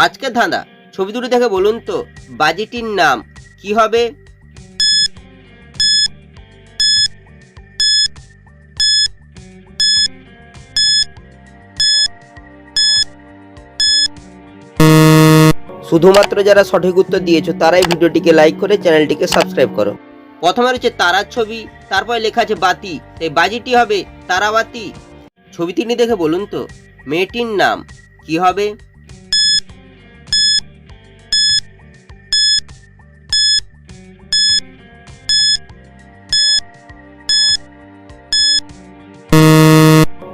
আজকের ধাঁধা, ছবি দুটো দেখে বলুন তো বাজিটির নাম কি হবে? শুধুমাত্র যারা সঠিক উত্তর দিয়েছো তারাই ভিডিওটিকে লাইক করে চ্যানেলটিকে সাবস্ক্রাইব করো। প্রথমে রয়েছে তারার ছবি, তারপরে লেখা আছে বাতি, তাই বাজিটি হবে তারাবাতি। ছবি তিনি দেখে বলুন তো মেয়েটির নাম কি হবে?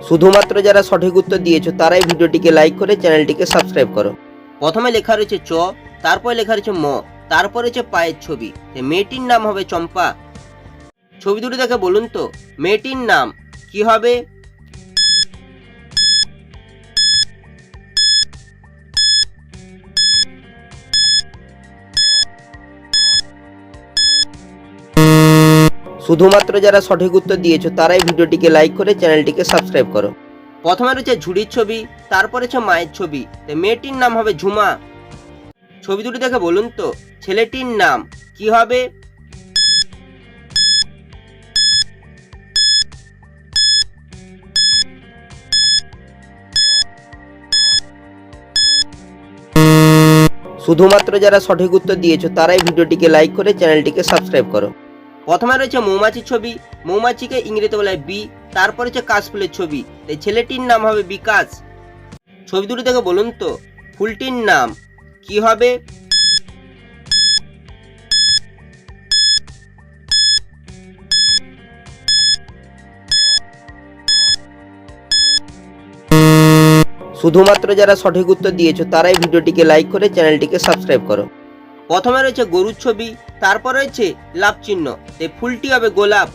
শুধুমাত্র যারা সঠিক উত্তর দিয়েছো তারাই ভিডিওটিকে লাইক করে চ্যানেলটিকে সাবস্ক্রাইব করো। প্রথমে লেখা রয়েছে চ, তারপরে লেখা রয়েছে ম, তারপরে রয়েছে পায়ের ছবি, মেয়েটির নাম হবে চম্পা। ছবি দুটো দেখে বলুন তো মেয়েটির নাম কি হবে? শুধুমাত্র যারা সঠিক উত্তর দিয়েছো তারাই ভিডিওটিকে লাইক করে চ্যানেলটিকে সাবস্ক্রাইব করো। প্রথমে রয়েছে ঝুড়ির ছবি, তারপরে রয়েছে মায়ের ছবি, মেয়েটির নাম হবে ঝুমা। ছবি দুটি দেখে বলুন তো ছেলেটির নাম কি হবে? শুধুমাত্র যারা সঠিক উত্তর দিয়েছো তারাই ভিডিওটিকে লাইক করে চ্যানেলটিকে সাবস্ক্রাইব করো। প্রথমে রয়েছে মৌমাছির ছবি, মৌমাছিকে ইংরেজিতে বলা হয় বি, তারপরে হচ্ছে কাশফুলের ছবি, তাই ছেলেটির নাম হবে বিকাশ। ছবি দুটি দেখে বলুন তো ফুলটির নাম কি হবে? শুধুমাত্র যারা সঠিক উত্তর দিয়েছো তারাই ভিডিওটিকে লাইক করে চ্যানেলটিকে সাবস্ক্রাইব করো। প্রথমে রয়েছে গরুর ছবি, তারপর রয়েছে লাভ চিহ্ন, তাই ফুলটি হবে গোলাপ।